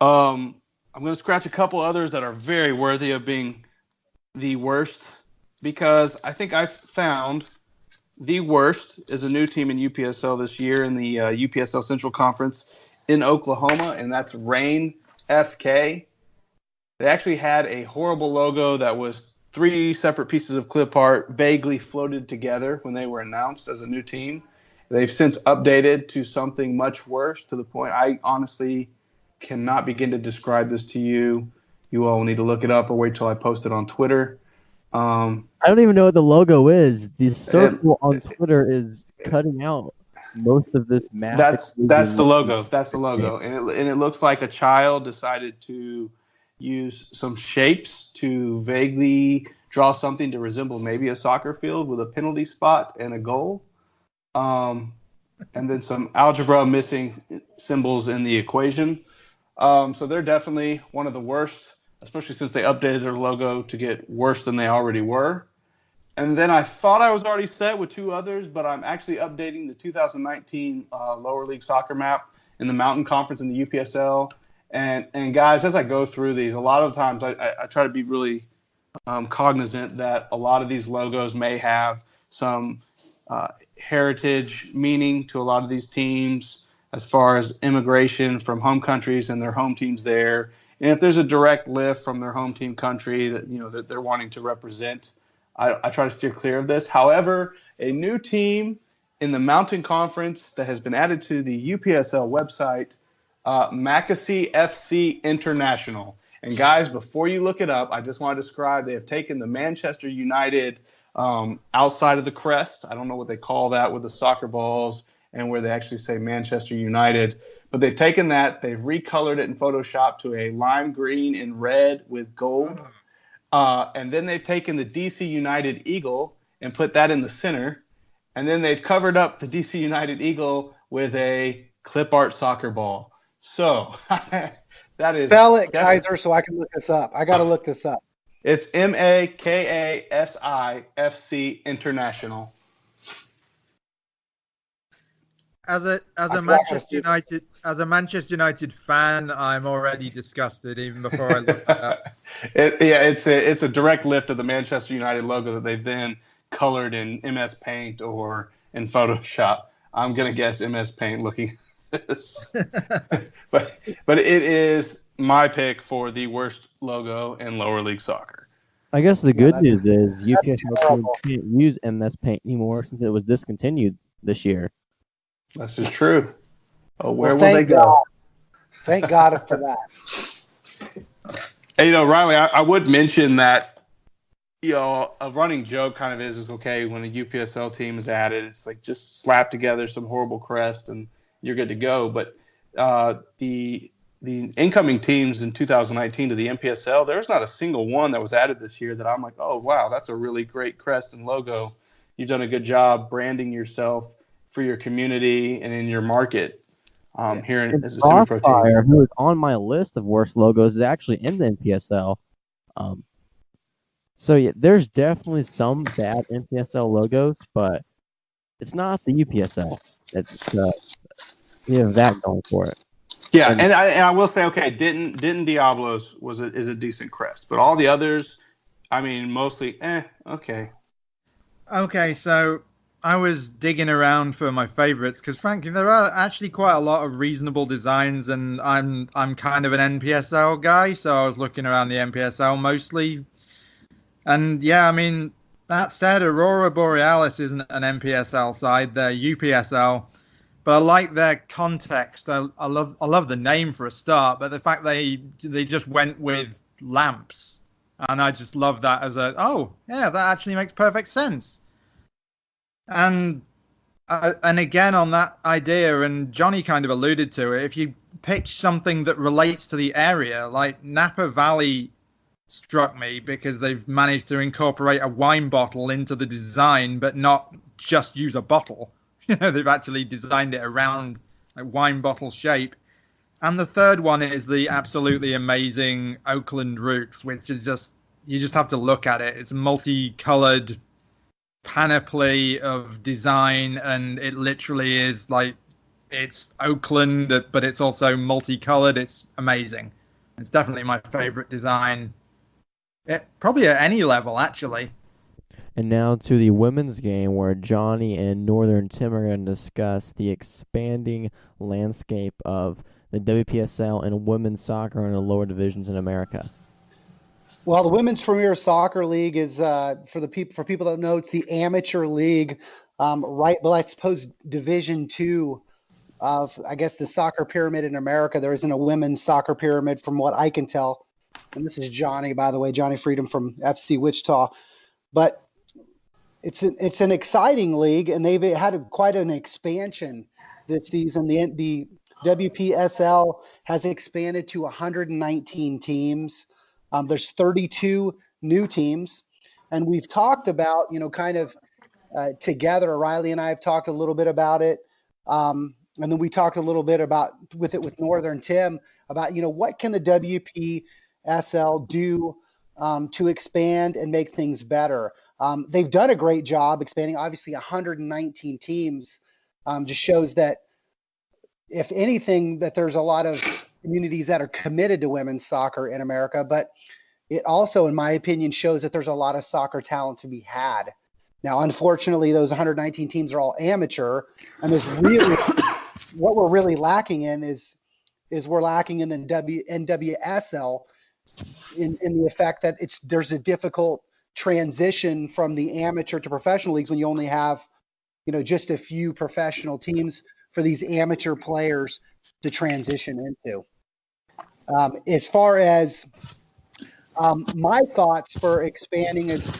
I'm going to scratch a couple others that are very worthy of being the worst, because I think I found the worst is a new team in UPSL this year in the UPSL Central Conference in Oklahoma, and that's Rain FK. They actually had a horrible logo that was 3 separate pieces of clip art vaguely floated together when they were announced as a new team. They've since updated to something much worse, to the point I honestly cannot begin to describe this to you. You all need to look it up or wait till I post it on Twitter. I don't even know what the logo is. The circle on Twitter is cutting out most of this map. That's the logo. That's the logo, and it looks like a child decided to use some shapes to vaguely draw something to resemble maybe a soccer field with a penalty spot and a goal, and then some algebra missing symbols in the equation. So they're definitely one of the worst, especially since they updated their logo to get worse than they already were. And then I thought I was already set with 2 others, but I'm actually updating the 2019 lower league soccer map in the Mountain Conference in the UPSL. And guys, as I go through these, a lot of times I try to be really cognizant that a lot of these logos may have some heritage meaning to a lot of these teams as far as immigration from home countries and their home teams there. And if there's a direct lift from their home team country that that they're wanting to represent, I try to steer clear of this. However, a new team in the Mountain Conference that has been added to the UPSL website, Macassee FC International. And guys, before you look it up, I just want to describe they have taken the Manchester United outside of the crest. I don't know what they call that with the soccer balls and where they actually say Manchester United. But they've taken that, they've recolored it in Photoshop to a lime green and red with gold. And then they've taken the DC United Eagle and put that in the center. And then they've covered up the DC United Eagle with a clip art soccer ball. So that is. Spell it, Kaiser, so I can look this up. I got to look this up. It's MAKASIFC International. As a Manchester United fan, I'm already disgusted even before I look at that. It's a direct lift of the Manchester United logo that they've then colored in MS Paint or in Photoshop. I'm gonna guess MS Paint looking at this. but it is my pick for the worst logo in lower league soccer. I guess the good news is UPSL can't use MS Paint anymore since it was discontinued this year. This is true. Oh, where will they go? Thank God for that. And, Riley, I would mention that, a running joke kind of is okay, when a UPSL team is added, it's like just slap together some horrible crest and you're good to go. But the incoming teams in 2019 to the NPSL, there's not a single one that was added this year that I'm like, oh, wow, that's a really great crest and logo. You've done a good job branding yourself for your community and in your market here in as a semi-pro team. Who is on my list of worst logos, is actually in the NPSL. So yeah, there's definitely some bad NPSL logos, but it's not the UPSL. It's you have that going for it. Yeah, and I will say, okay, didn't Diablos is a decent crest, but all the others, I mean, mostly okay. Okay, so I was digging around for my favorites because, frankly, there are actually quite a lot of reasonable designs, and I'm kind of an NPSL guy, so I was looking around the NPSL mostly. And yeah, I mean, that said, Aurora Borealis isn't an NPSL side; they're UPSL. But I like their context. I love the name for a start, but the fact they just went with lamps, and I just love that as that actually makes perfect sense. And again on that idea, and Johnny kind of alluded to it, if you pitch something that relates to the area, like Napa Valley struck me because they've managed to incorporate a wine bottle into the design, but not just use a bottle. They've actually designed it around a wine bottle shape. And the third one is the absolutely amazing Oakland Roots, which is you just have to look at it. It's multicolored panoply of design, and it literally is like it's Oakland, but it's also multicolored. It's amazing. It's definitely my favorite design, probably at any level, actually. And now to the women's game, where Johnny and Northern Tim are going to discuss the expanding landscape of the WPSL and women's soccer in the lower divisions in America. Well, the Women's Premier Soccer League is for people that know, it's the amateur league, right? Well, I suppose Division II of, I guess, the soccer pyramid in America. There isn't a women's soccer pyramid, from what I can tell. And this is Johnny, by the way, Johnny Freedom from FC Wichita. But it's an exciting league, and they've had quite an expansion this season. The WPSL has expanded to 119 teams. There's 32 new teams, and we've talked about, together, Riley and I have talked a little bit about it. And then we talked a little bit about with Northern Tim about, what can the WPSL do to expand and make things better. They've done a great job expanding. Obviously, 119 teams just shows that, if anything, that there's a lot of communities that are committed to women's soccer in America, but it also, in my opinion, shows that there's a lot of soccer talent to be had. Now, unfortunately, those 119 teams are all amateur, and there's really what we're really lacking in is we're lacking in the NWSL in the effect that there's a difficult transition from the amateur to professional leagues when you only have, just a few professional teams for these amateur players to transition into. As far as my thoughts for expanding is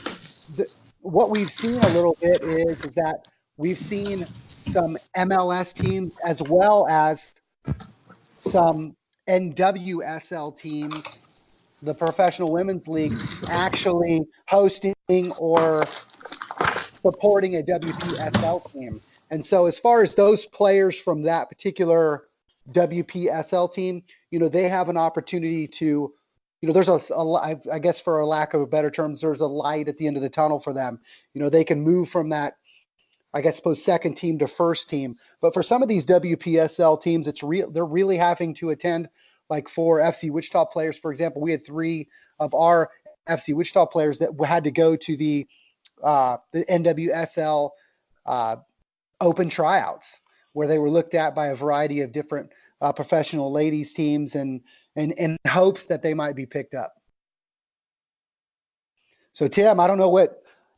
what we've seen a little bit is that we've seen some MLS teams as well as some NWSL teams, the Professional Women's League, actually hosting or supporting a WPSL team. And so as far as those players from that particular WPSL team, they have an opportunity to, there's I guess for a lack of a better terms, there's a light at the end of the tunnel for them. They can move from that, I guess, suppose second team to first team. But for some of these WPSL teams, they're really having to attend. Like for FC Wichita players, for example, we had 3 of our FC Wichita players that had to go to the NWSL open tryouts, where they were looked at by a variety of different professional ladies teams and in hopes that they might be picked up. So Tim, I don't know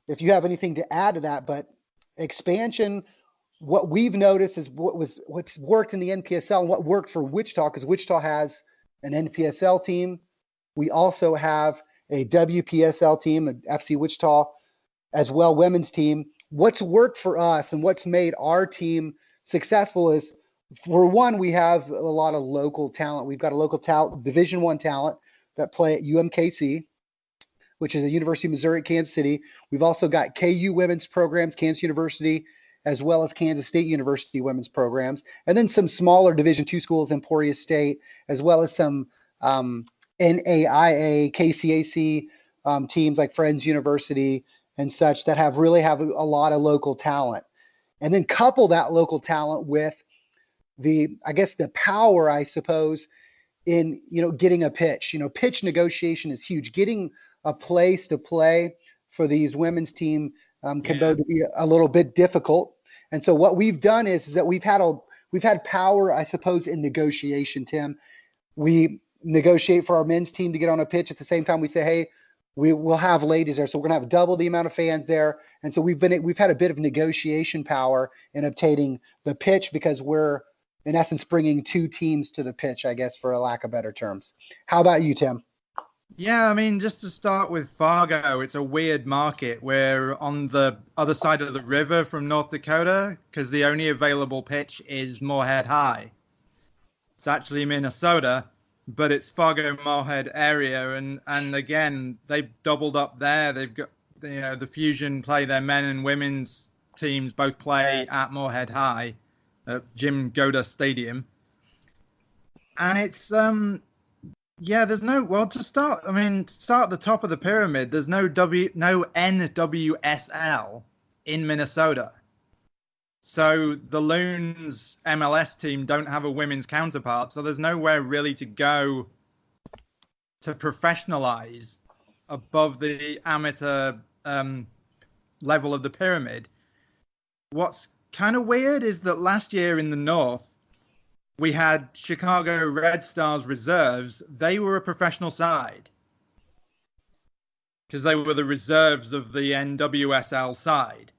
if you have anything to add to that, but expansion, what we've noticed is what's worked in the NPSL and what worked for Wichita, because Wichita has an NPSL team. We also have a WPSL team, an FC Wichita as well, women's team. What's worked for us and what's made our team successful is, for one, we have a lot of local talent. We've got a local talent, Division I talent that play at UMKC, which is the University of Missouri at Kansas City. We've also got KU women's programs, Kansas University, as well as Kansas State University women's programs, and then some smaller Division II schools, Emporia State, as well as some NAIA, KCAC teams like Friends University and such that really have a lot of local talent. And then couple that local talent with the power, I suppose, in, getting a pitch. Pitch negotiation is huge. Getting a place to play for these women's team can go to be a little bit difficult. And so what we've done is that we've had power, I suppose, in negotiation, Tim. We negotiate for our men's team to get on a pitch. At the same time, we say, hey, we will have ladies there, so we're going to have double the amount of fans there. And so we've had a bit of negotiation power in obtaining the pitch, because we're, in essence, bringing 2 teams to the pitch, I guess, for a lack of better terms. How about you, Tim? Yeah, I mean, just to start with Fargo, it's a weird market. We're on the other side of the river from North Dakota because the only available pitch is Moorhead High. It's actually Minnesota, but it's Fargo-Moorhead area. And again, they've doubled up there. They've got, the Fusion play their men and women's teams both play at Moorhead High, at Jim Goda Stadium. And it's, there's to start at the top of the pyramid, there's no NWSL in Minnesota. So the Loons MLS team don't have a women's counterpart. So there's nowhere really to go to professionalize above the amateur level of the pyramid. What's kind of weird is that last year in the North, we had Chicago Red Stars reserves. They were a professional side because they were the reserves of the NWSL side.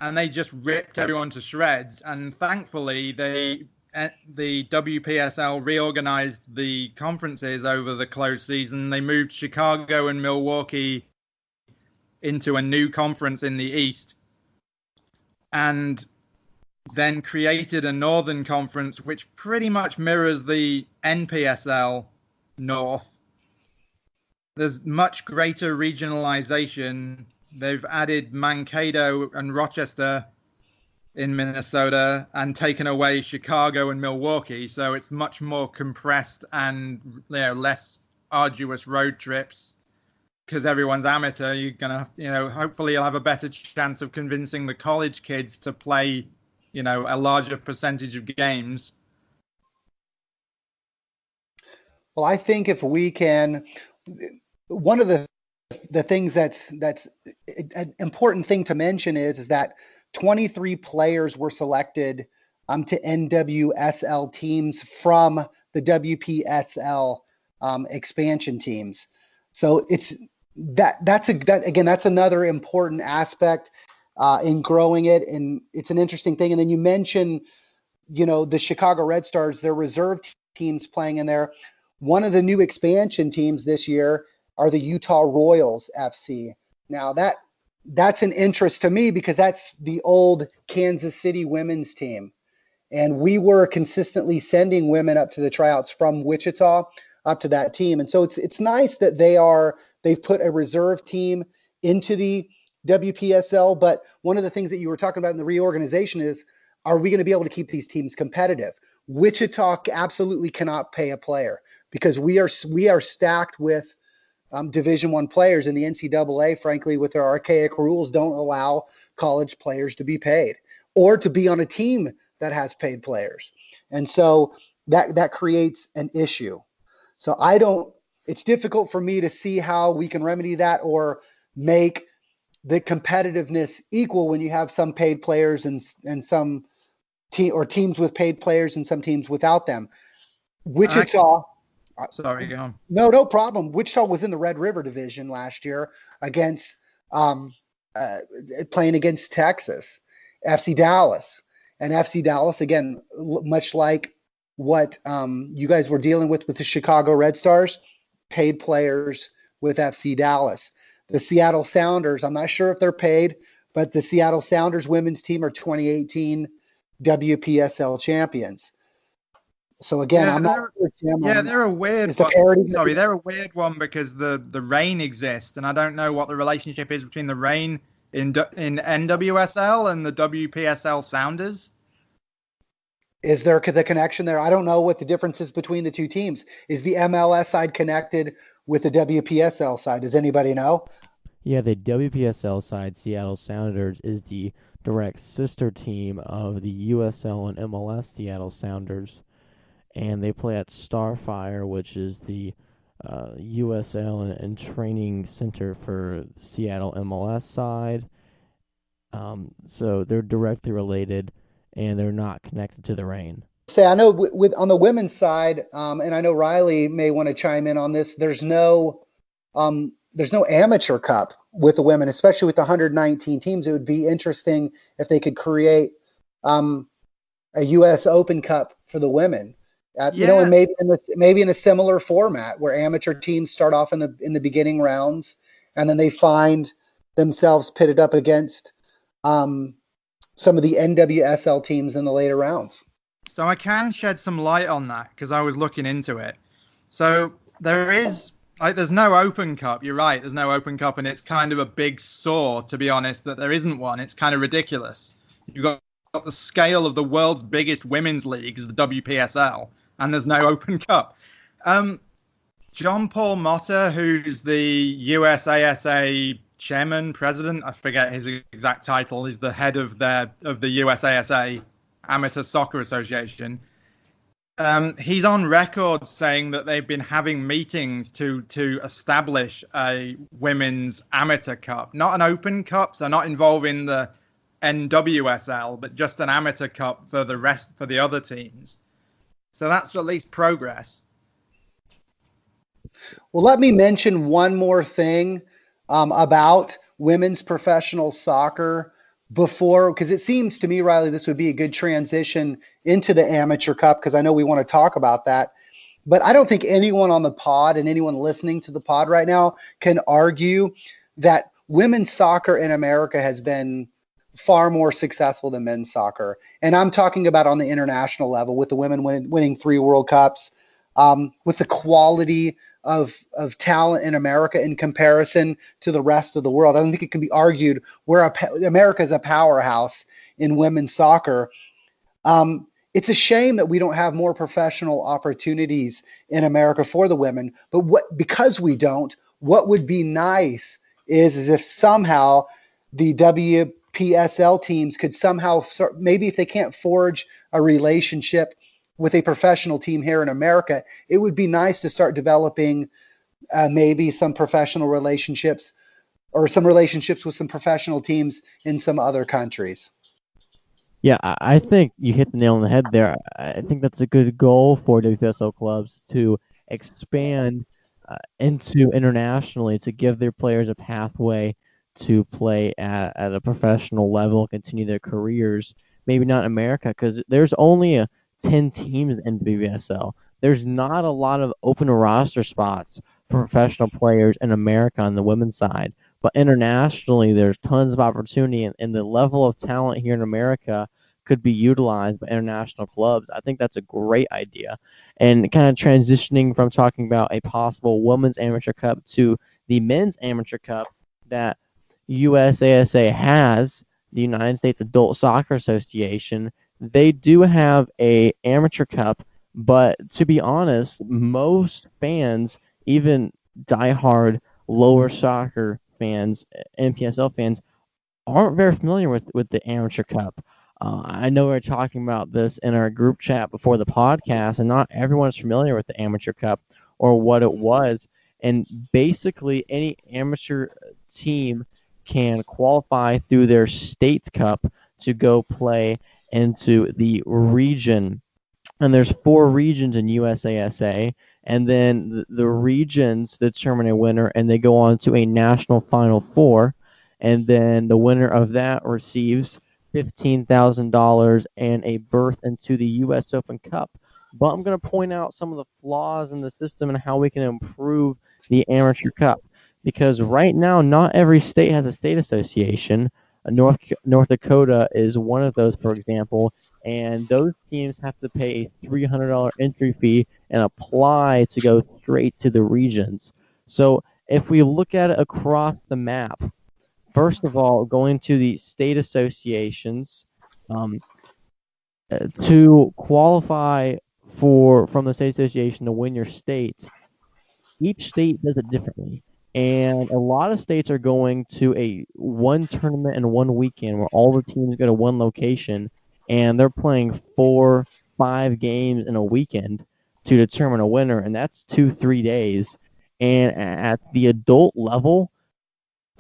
And they just ripped everyone to shreds. And thankfully, the WPSL reorganized the conferences over the closed season. They moved Chicago and Milwaukee into a new conference in the East, and then created a Northern Conference, which pretty much mirrors the NPSL North. There's much greater regionalization. They've added Mankato and Rochester in Minnesota and taken away Chicago and Milwaukee. So it's much more compressed and less arduous road trips because everyone's amateur. You're going to, hopefully you'll have a better chance of convincing the college kids to play, a larger percentage of games. Well, I think if we can, one of the things that's an important thing to mention is that 23 players were selected to NWSL teams from the WPSL expansion teams. So it's that's another important aspect in growing it, and it's an interesting thing. And then you mentioned, the Chicago Red Stars, their reserve teams playing in there. one of the new expansion teams this year are the Utah Royals FC. Now that's an interest to me because that's the old Kansas City women's team. And we were consistently sending women up to the tryouts from Wichita up to that team. And so it's nice that they've put a reserve team into the WPSL. But one of the things that you were talking about in the reorganization is, are we going to be able to keep these teams competitive? Wichita absolutely cannot pay a player because we are stacked with Division I players, and the NCAA, frankly, with their archaic rules, don't allow college players to be paid or to be on a team that has paid players. And so that creates an issue. So it's difficult for me to see how we can remedy that or make the competitiveness equal when you have some paid players and some teams with paid players and some teams without them. Wichita. Sorry, go on. No problem. Wichita was in the Red River Division last year against playing against Texas, FC Dallas. And FC Dallas, again, much like what you guys were dealing with the Chicago Red Stars, paid players with FC Dallas. The Seattle Sounders, I'm not sure if they're paid, but the Seattle Sounders women's team are 2018 WPSL champions. So again, I'm not sure. They're a weird one. Sorry, they're a weird one because the Reign exists, and I don't know what the relationship is between the Reign in NWSL and the WPSL Sounders. Is there the connection there? I don't know what the difference is between the two teams. Is the MLS side connected with the WPSL side? Does anybody know? Yeah, the WPSL side, Seattle Sounders, is the direct sister team of the USL and MLS Seattle Sounders. And they play at Starfire, which is the USL and training center for Seattle MLS side. So they're directly related, and they're not connected to the Reign. Say, I know with on the women's side, and I know Riley may want to chime in on this. There's no amateur cup with the women, especially with the 119 teams. It would be interesting if they could create a U.S. Open Cup for the women. And maybe in a similar format where amateur teams start off in the beginning rounds, and then they find themselves pitted up against some of the NWSL teams in the later rounds. So I can shed some light on that because I was looking into it. So there's no Open Cup. You're right. There's no Open Cup, and it's kind of a big sore, to be honest, that there isn't one. It's kind of ridiculous. You've got the scale of the world's biggest women's league is the WPSL, and there's no Open Cup. John Paul Motta, who's the USASA chairman, president, I forget his exact title, he's the head of the USASA Amateur Soccer Association. He's on record saying that they've been having meetings to establish a women's amateur cup, not an Open Cup, so not involving the NWSL, but just an amateur cup for the other teams. So that's at least progress. Well, let me mention one more thing about women's professional soccer because it seems to me, Riley, this would be a good transition into the Amateur Cup because I know we want to talk about that. But I don't think anyone on the pod and anyone listening to the pod right now can argue that women's soccer in America has been far more successful than men's soccer. And I'm talking about on the international level with the women winning 3 World Cups, with the quality of talent in America in comparison to the rest of the world. I don't think it can be argued America is a powerhouse in women's soccer. It's a shame that we don't have more professional opportunities in America for the women. But because we don't, what would be nice is if somehow the WPSL teams could somehow, maybe if they can't forge a relationship with a professional team here in America, it would be nice to start developing maybe some professional relationships or some relationships with some professional teams in some other countries. Yeah, I think you hit the nail on the head there. I think that's a good goal for WPSL clubs to expand into internationally to give their players a pathway to play at a professional level, continue their careers. Maybe not in America because there's only 10 teams in WPSL. there's not a lot of open roster spots for professional players in America on the women's side. But internationally, there's tons of opportunity, and the level of talent here in America could be utilized by international clubs. I think that's a great idea. And kind of transitioning from talking about a possible women's amateur cup to the men's amateur cup that USASA has, the United States Adult Soccer Association, they do have a amateur cup, but to be honest, most fans, even diehard lower soccer fans, NPSL fans, aren't very familiar with the amateur cup. I know we were talking about this in our group chat before the podcast, and not everyone is familiar with the amateur cup or what it was. And basically, any amateur team can qualify through their state cup to go play into the region. And there's 4 regions in USASA, and then the regions determine a winner, and they go on to a national Final Four, and then the winner of that receives $15,000 and a berth into the U.S. Open Cup. But I'm going to point out some of the flaws in the system and how we can improve the Amateur Cup, because right now not every state has a state association. North Dakota is one of those, for example, and those teams have to pay a $300 entry fee and apply to go straight to the regions. So if we look at it across the map, first of all, going to the state associations, to qualify from the state association to win your state, each state does it differently. And a lot of states are going to a one tournament and one weekend where all the teams go to one location, and they're playing 4-5 games in a weekend to determine a winner, and that's 2-3 days. And at the adult level,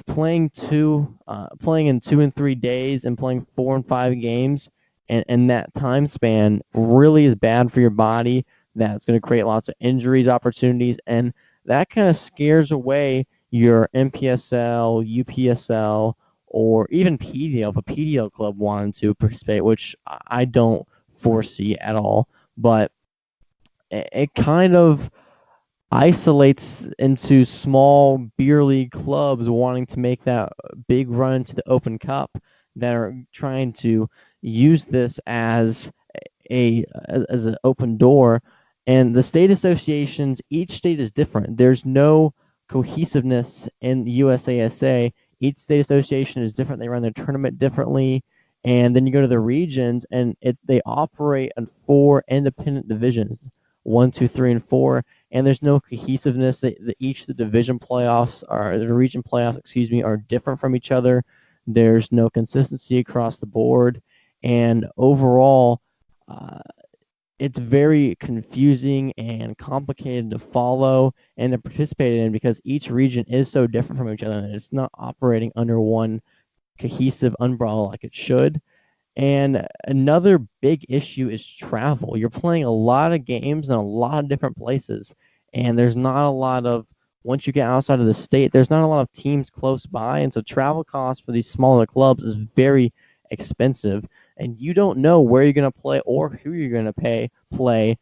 playing in 2 and 3 days and playing 4 and 5 games and that time span really is bad for your body. That's going to create lots of injuries, opportunities, and that kind of scares away your NPSL, UPSL, or even PDL if a PDL club wanted to participate, which I don't foresee at all. But it kind of isolates into small beer league clubs wanting to make that big run to the Open Cup that are trying to use this as an open door. And the state associations, each state is different. There's no cohesiveness in USASA. Each state association is different. They run their tournament differently. And then you go to the regions, and they operate in 4 independent divisions, 1, 2, 3, and 4. And there's no cohesiveness. Each the division playoffs or the region playoffs, are different from each other. There's no consistency across the board. And overall, it's very confusing and complicated to follow and to participate in because each region is so different from each other, and it's not operating under one cohesive umbrella like it should. And another big issue is travel. You're playing a lot of games in a lot of different places, and there's not a lot of, once you get outside of the state, there's not a lot of teams close by, and so travel costs for these smaller clubs is very expensive, and you don't know where you're going to play or who you're going to play.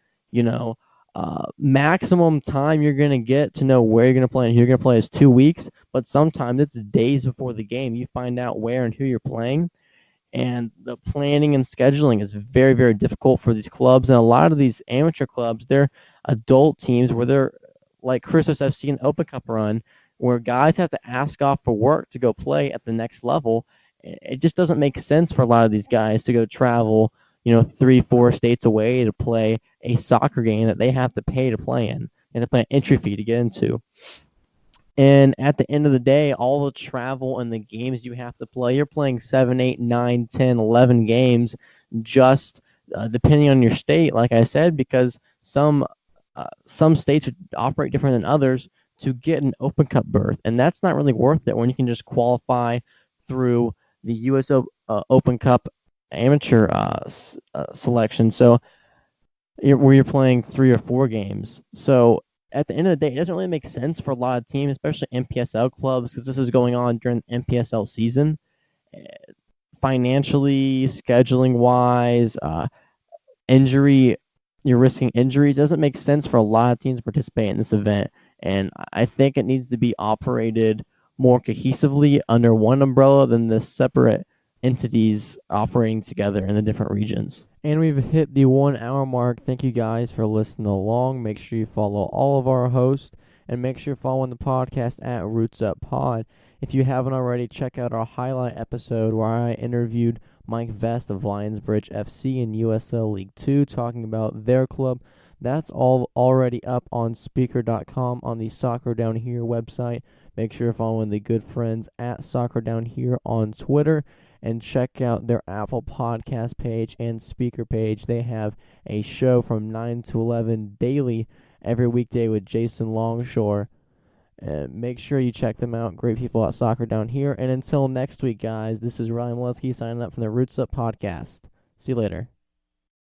Maximum time you're going to get to know where you're going to play and who you're going to play is 2 weeks, but sometimes it's days before the game you find out where and who you're playing. And the planning and scheduling is very, very difficult for these clubs. And a lot of these amateur clubs, they're adult teams where they're like Christos FC and Open Cup run, where guys have to ask off for work to go play at the next level. It just doesn't make sense for a lot of these guys to go travel, 3-4 states away to play a soccer game that they have to pay to play in and to pay an entry fee to get into. And at the end of the day, all the travel and the games you have to play, you're playing 7, 8, 9, 10, 11 games just depending on your state, like I said, because some states operate different than others to get an Open Cup berth. And that's not really worth it when you can just qualify through the U.S. Open Cup amateur selection. So where you're playing 3 or 4 games. So at the end of the day, it doesn't really make sense for a lot of teams, especially NPSL clubs, because this is going on during the NPSL season. Financially, scheduling-wise, injury you're risking injuries. It doesn't make sense for a lot of teams to participate in this event. And I think it needs to be operated more cohesively under one umbrella than the separate entities operating together in the different regions. And we've hit the 1 hour mark. Thank you guys for listening along. Make sure you follow all of our hosts and make sure you're following the podcast at Roots Up Pod. If you haven't already, check out our highlight episode where I interviewed Mike Vest of Lionsbridge FC in USL League 2 talking about their club. That's all already up on Speaker.com on the Soccer Down Here website. Make sure you're following the good friends at Soccer Down Here on Twitter and check out their Apple Podcast page and Speaker page. They have a show from 9 to 11 daily every weekday with Jason Longshore. And make sure you check them out. Great people at Soccer Down Here. And until next week, guys, this is Ryan Moletsky signing up from the Roots Up Podcast. See you later.